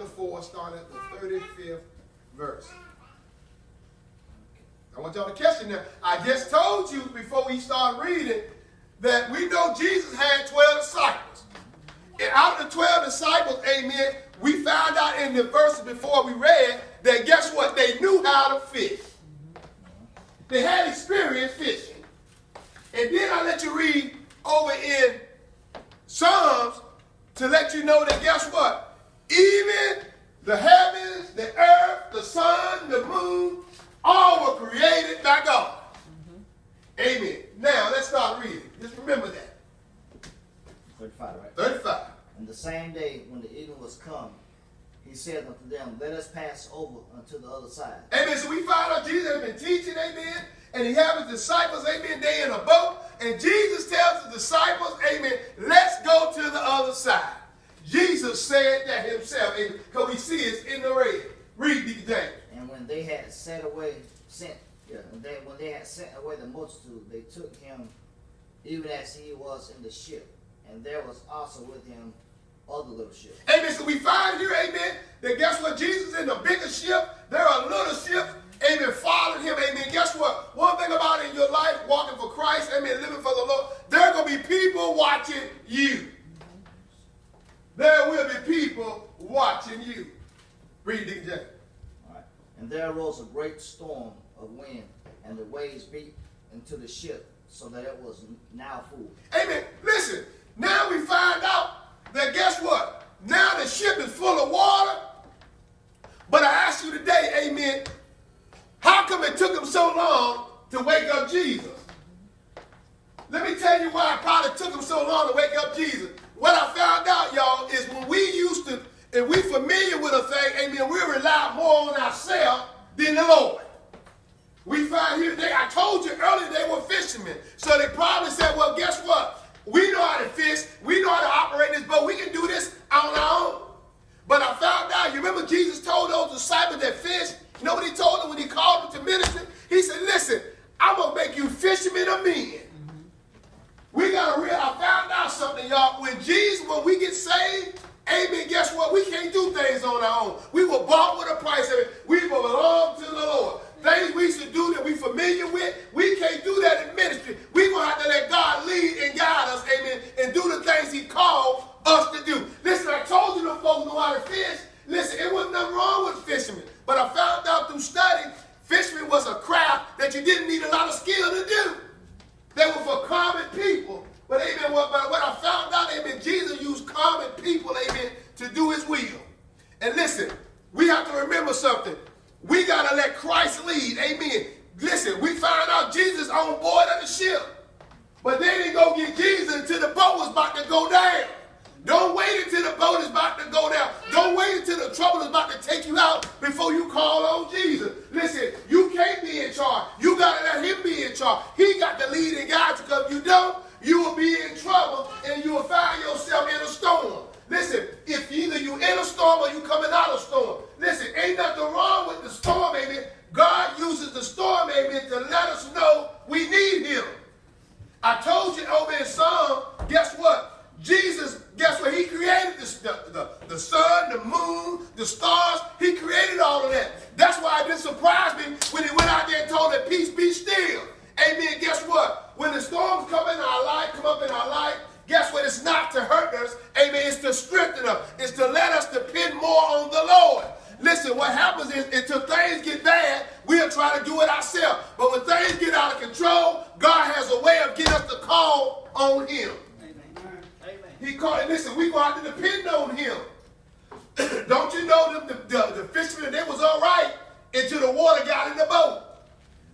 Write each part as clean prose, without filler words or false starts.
chapter 4, starting at the 35th verse. I want y'all to catch it now. I just told you before we start reading that we know Jesus had 12 disciples. And out of the 12 disciples, amen, we found out in the verses before we read that guess what? They knew how to fish. They had experience fishing. And then I let you read over in Psalms to let you know that guess what? Even the heavens, the earth, the sun, the moon, all were created by God. Amen. Now, let's start reading. Just remember that. 35, right? 35. And the same day when the evening was come, he said unto them, let us pass over unto the other side. Amen. So we find out Jesus has been teaching, amen, and he has his disciples, amen, they in a boat, and Jesus tells the disciples, amen, let's go to the other side. Jesus said that himself, amen, because we see it's in the red. Read, Deacon James. And when they had sent away the multitude, they took him even as he was in the ship, and there was also with him other little ships. Amen. So we find here, amen, that guess what? Jesus in the bigger ship, there are little ships, amen, following him, amen. Guess what? One thing about in your life, walking for Christ, amen, living for the Lord, there are going to be people watching you. There will be people watching you. Read, Deacon James. All right. And there arose a great storm of wind, and the waves beat into the ship, so that it was now full. Amen. Listen, now we find out that guess what? Now the ship is full of water. But I ask you today, amen, how come it took him so long to wake up Jesus? Let me tell you why it probably took him so long to wake up Jesus. What I found out, y'all, is when we used to, and we familiar with a thing, amen, we rely more on ourselves than the Lord. We find here today, I told you earlier they were fishermen. So they probably said, well, guess what? We know how to fish. We know how to operate this boat. We can do this on our own. But I found out, you remember Jesus told those disciples that fished? You know what he told them when he called them to ministry? He said, listen, I'm going to make you fishermen of men. We got to realize, I found out something, y'all. When we get saved, amen, guess what? We can't do things on our own. We were bought with a price. We belong to the Lord. Things we should do that we familiar with, we can't do that in ministry. We're going to have to let God lead and guide us, amen, and do the things he called us to do. Listen, I told you the folks know how to fish. Listen, it wasn't nothing wrong with fishermen. But I found out through study, fishermen was a craft that you didn't need a lot of skill to do. They were for common people. But amen, what I found out, amen, Jesus used common people, amen, to do his will. And listen, we have to remember something. We got to let Christ lead. Amen. Listen, we found out Jesus on board of the ship. But they didn't go get Jesus until the boat was about to go down. Don't wait until the boat is about to go down. Don't wait until the trouble is about to take you out before you call on Jesus. Listen, you can't be in charge. You got to let him be in charge. He got to lead and guide you, because if you don't, you will be in trouble and you will find yourself in a storm. Listen, if either you in a storm or you coming out of a storm. Listen, ain't nothing wrong with the storm, amen. God uses the storm, amen, to let us know we need him. I told you over in Psalm, guess what? Jesus, guess what? He created the sun, the moon, the stars. He created all of that. That's why it didn't surprise me when he went out there and told that peace be still. Amen. Guess what? When the storms come in our life, come up in our life, guess what? It's not to hurt us. Amen. It's to strengthen us. It's to let us depend more on the Lord. Listen, what happens is until things get bad, we'll try to do it ourselves. But when things get out of control, God has a way of getting us to call on him. Amen. He called, listen, we going to have to depend on him. Don't you know the fishermen, they was all right until the water got in the boat.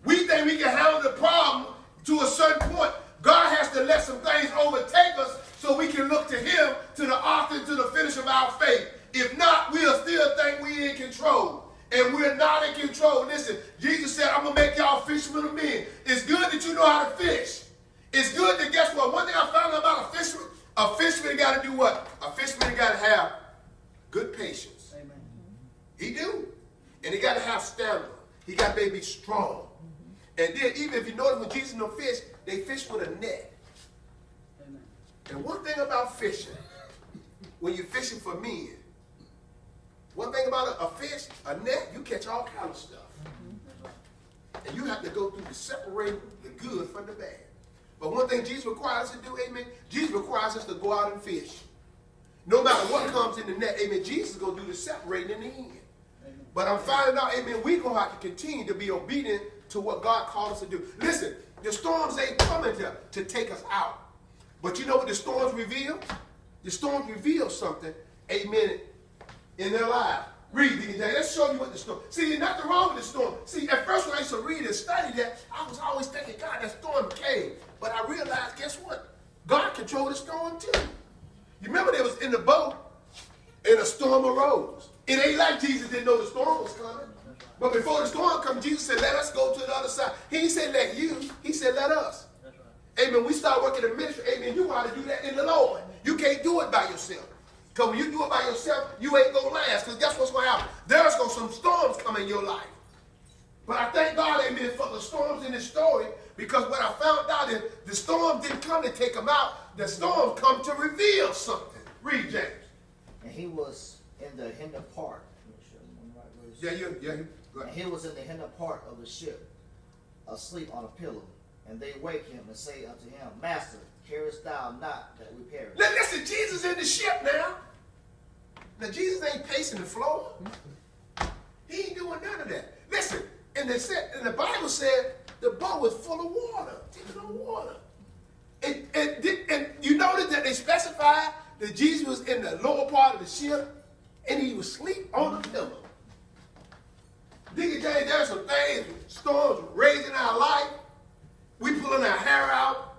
We think we can handle the problem to a certain point. God has to let some things overtake us so we can look to him, to the author, to the finish of our faith. If not, we'll still think we're in control. And we're not in control. Listen, Jesus said, I'm going to make y'all fishermen of men. It's good that you know how to fish. It's good that, guess what? One thing I found out about a fisherman got to do what? A fisherman got to have good patience. Amen. He do. And he got to have stamina. He got to be strong. And then even if you notice when Jesus and them fish, they fish with a net.— And one thing about fishing, when you're fishing for men, One thing about a fish, a net, you catch all kind of stuff. And you have to go through to separate the good from the bad. But one thing Jesus requires us to do, amen, Jesus requires us to go out and fish. No matter what comes in the net, amen, Jesus is going to do the separating in the end. But I'm finding out, amen, we're going to have to continue to be obedient to what God called us to do. Listen, the storms ain't coming to take us out. But you know what the storms reveal? The storms reveal something, amen, in their lives. Read, Deacon James. Let's show you what the storm. See, there's nothing wrong with the storm. See, at first when I used to read and study that, I was always thinking, God, that storm came. But I realized, guess what? God controlled the storm too. You remember they was in the boat and a storm arose. It ain't like Jesus didn't know the storm was coming. But before the storm come, Jesus said, let us go to the other side. He didn't say let you. He said let us. Amen. We start working in ministry. Amen. You want to do that in the Lord. You can't do it by yourself. Because when you do it by yourself, you ain't going to last. Because guess what's going to happen? There's going to some storms come in your life. But I thank God, amen, for the storms in this story. Because what I found out is the storm didn't come to take them out. The storms come to reveal something. Read, James. And he was in the hinder part. Yeah. Go ahead. And he was in the hinder part of the ship, asleep on a pillow. And they wake him and say unto him, Master, carest thou not that we perish? Now listen, Jesus in the ship now. Now Jesus ain't pacing the floor. He ain't doing none of that. Listen, and the Bible said the boat was full of water. Taking on water. And you notice that they specified that Jesus was in the lower part of the ship and he was asleep on the pillow. Deacon James, there's some things, storms raging our life. We pulling our hair out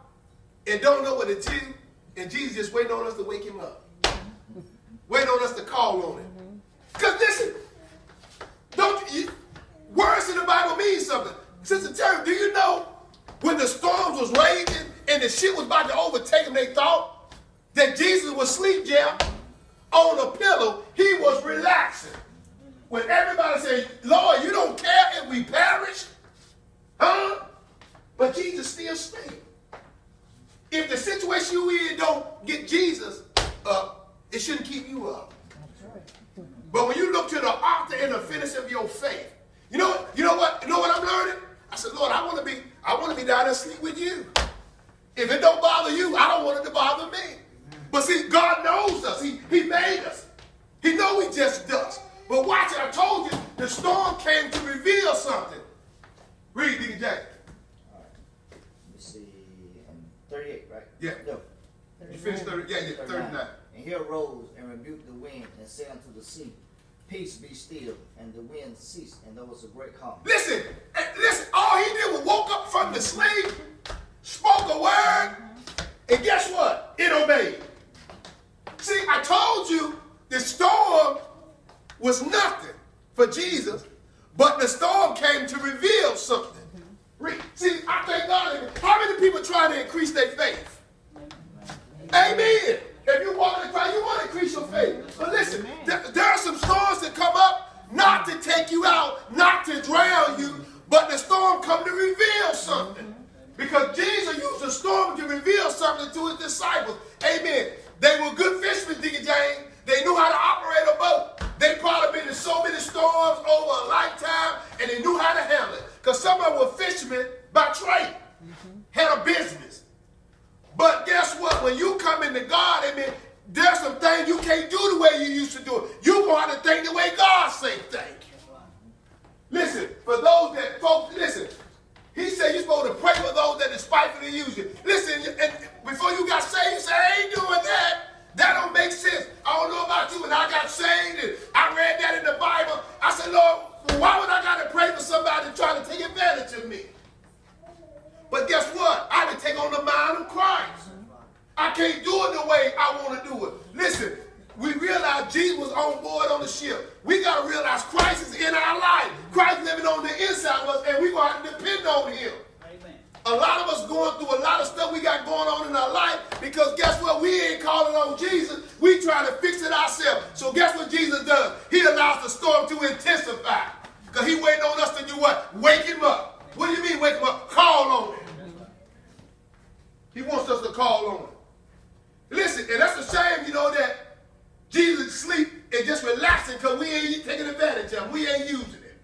and don't know what to do. And Jesus just waiting on us to wake him up. Waiting on us to call on him. Because listen, words in the Bible mean something. Sister Terry, do you know when the storms was raging and the ship was about to overtake them, they thought that Jesus was asleep, Jeff, on a pillow. He was relaxing. When everybody said, Lord, you don't care if we perish? Huh? But Jesus still stayed. If the situation you in don't get Jesus up, it shouldn't keep you up. But when you look to the author and the finisher of your faith, you know what I'm learning? I said, Lord, I want to be down there asleep with you. If it don't bother you, I don't want it to bother me. But see, God knows us. He made us. He knows we just dust. But watch it, I told you, the storm came to reveal something. Read, Deacon James. All right. Let me see. 38, right? Yeah. No. You finished 30? Yeah, 39. And he arose and rebuked the wind and said unto the sea, Peace, be still. And the wind ceased, and there was a great calm. Listen, all he did was woke up from the sleep, spoke a word, and guess what? It obeyed. See, I told you the storm was nothing for Jesus, but the storm came to reveal something. See, I thank God. How many people try to increase their faith? Amen. If you want to try, you want to increase your faith. But listen, there are some storms that come up not to take you out, not to drown you, but the storm come to reveal something. Because Jesus used the storm to reveal something to his disciples. Amen. They were good fishermen, Deacon James. They knew how to operate a boat. They probably been in so many storms over a lifetime, and they knew how to handle it. Because some of them were fishermen by trade, had a business. But guess what? When you come into God, amen, there's some things you can't do the way you used to do it. You're going to have to think the way God say think. Listen, for those that, folks, listen, he said you're supposed to pray for those that despitefully use you. Listen, and before you got saved, you said, I ain't doing that. That don't make sense. I don't know about you. When I got saved and I read that in the Bible, I said, Lord, why would I got to pray for somebody trying to take advantage of me? But guess what? I had to take on the mind of Christ. I can't do it the way I want to do it. Listen, we realize Jesus was on board on the ship. We got to realize Christ is in our life. Christ living on the inside of us, and we're going to have to depend on him. Amen. A lot of us going through a lot of stuff we got going on in our life because guess what? We ain't calling on Jesus. We trying to fix it ourselves. So guess what Jesus does? He allows the storm to intensify because he waiting on us to do what? Wake him up. What do you mean wake him up? Call on him. He wants us to call on him. Listen, and that's a shame, that Jesus sleep and just relaxing because we ain't taking advantage of them. We ain't using it.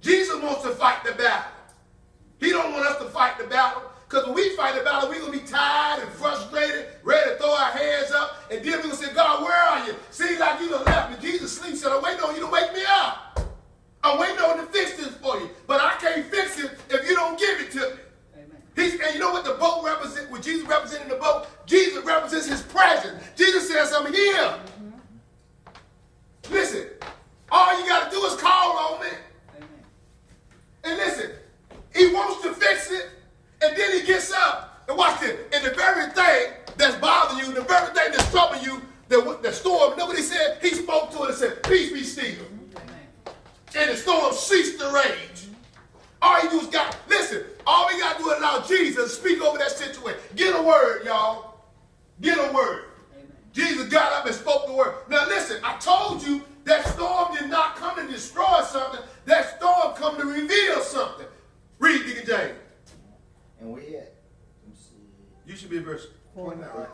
Jesus wants to fight the battle. He don't want us to fight the battle, because when we fight the battle, we're going to be tired and frustrated, ready to throw our hands up, and then we're going to say, God, where are you? Seems like you done left me. Jesus sleeps, said, I'm waiting on you to wake me up. I'm waiting on to fix this for you, but I can't fix it if you don't give it to me. Amen. And you know what the boat represents, what Jesus represents in the boat? Jesus represents his presence. Jesus says, I'm here. Mm-hmm. Listen, all you got to do is call on me. Amen. And listen, he wants to fix it, and then he gets up, and watch this, and the very thing that's bothering you, the very thing that's troubling you, the storm, you know what he said? He spoke to it and said, peace be still. Amen. And the storm ceased to rage. All you do is listen, all we got to do is allow Jesus to speak over that situation. Get a word, y'all. Get a word. Amen. Jesus got up and spoke the word. Now listen, I told you that storm did not come to destroy something. That storm come to reveal something. Read, Deacon James. And we at, you should be in verse 49, right?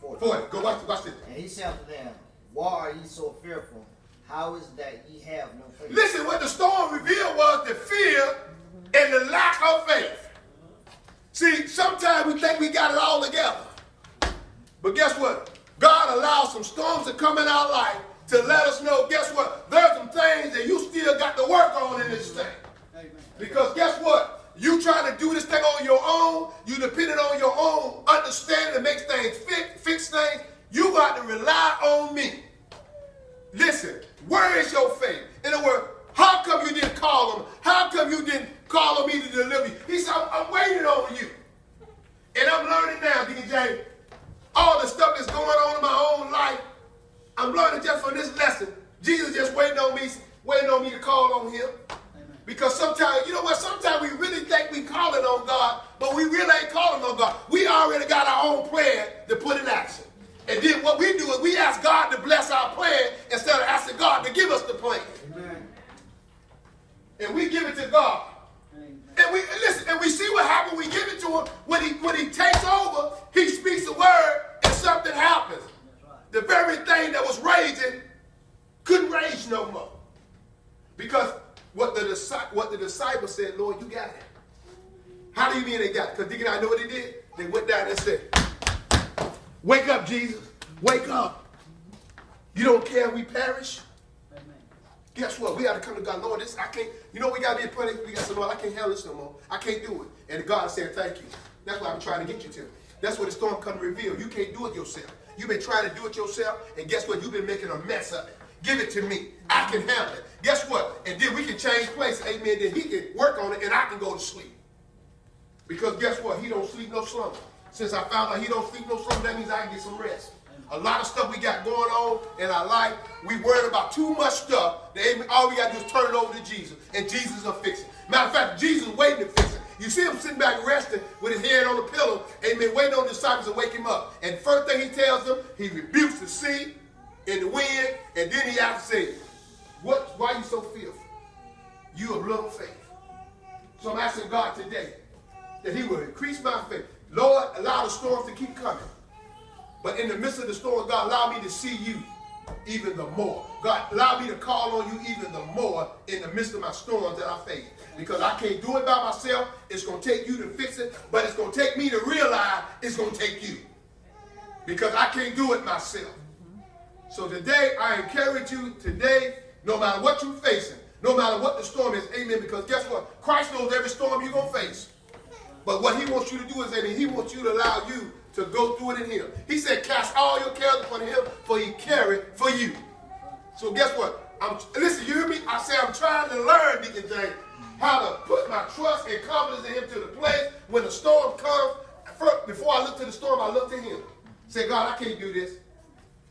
40. 40. Go watch this. And he said unto them, why are ye so fearful? How is it that ye have no faith? Listen, what the storm revealed was the fear and the lack of faith. See, sometimes we think we got it all together. But guess what? God allows some storms to come in our life to let us know, guess what? There's some things that you still got to work on in this thing. Because guess what? You trying to do this thing on your own, you depending on your own understanding to make things fix things, you got to rely on me. Listen, where is your faith? In other words, how come you didn't call him? How come you didn't call on me to deliver you? He said, I'm waiting on you. And I'm learning now, Deacon James, all the stuff that's going on in my own life, I'm learning just from this lesson. Jesus just waiting on me to call on him. Because sometimes, you know what, sometimes we really think we calling on God, but we really ain't calling on God. We already got our own plan to put in action. And then what we do is we ask God to bless our plan instead of asking God to give us the plan. Amen. And we give it to God. Amen. And we listen, and we see what happens when we give it to him. When he takes over, he speaks a word and something happens. Right. The very thing that was raging couldn't rage no more. Because what the disciples said, Lord, you got it. How do you mean they got it? Because Deacon, I know what they did. They went down and said, wake up, Jesus. Wake up. You don't care if we perish? Amen. Guess what? We got to come to God. Lord, I can't, you know, we got to be in prayer. We got to say, Lord, I can't handle this no more. I can't do it. And God said, thank you. That's what I'm trying to get you to. That's what the storm come to reveal. You can't do it yourself. You've been trying to do it yourself, and guess what? You've been making a mess of it. Give it to me. I can handle it. Guess what? And then we can change places. Amen. Then he can work on it, and I can go to sleep. Because guess what? He don't sleep no slumber. Since I found out he don't sleep no slumber, that means I can get some rest. A lot of stuff we got going on in our life, we worried about too much stuff. All we got to do is turn it over to Jesus, and Jesus will fix it. Matter of fact, Jesus is waiting to fix it. You see him sitting back resting with his head on the pillow, amen, waiting on the disciples to wake him up. And the first thing he tells them, he rebukes the sea and the wind, and then he has to say, why are you so fearful? You have little faith. So I'm asking God today that he will increase my faith. Lord, allow the storms to keep coming. But in the midst of the storm, God, allow me to see you even the more. God, allow me to call on you even the more in the midst of my storms that I face. Because I can't do it by myself. It's going to take you to fix it. But it's going to take me to realize it's going to take you. Because I can't do it myself. So today, I encourage you today, no matter what you're facing, no matter what the storm is, amen, because guess what? Christ knows every storm you're going to face. But what he wants you to do is, amen, he wants you to allow you to go through it in him. He said, cast all your cares upon him, for he carried for you. So guess what? Listen, you hear me? I say I'm trying to learn, Deacon James, how to put my trust and confidence in him to the place when the storm comes. First, before I look to the storm, I look to him. Say, God, I can't do this.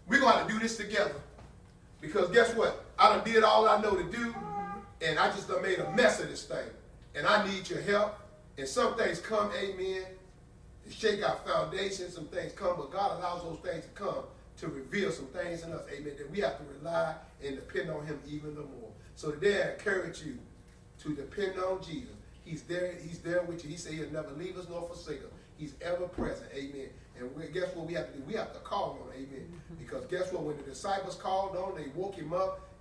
We're going to have to do this together. Because guess what? I done did all I know to do, and I just done made a mess of this thing. And I need your help. And some things come, amen, to shake our foundation. Some things come, but God allows those things to come to reveal some things in us, amen, that we have to rely and depend on him even the more. So today I encourage you to depend on Jesus. He's there with you. He said he'll never leave us nor forsake us. He's ever present. Amen. And guess what we have to do? We have to call on him. Amen. Because guess what? When the disciples called on, they woke him up.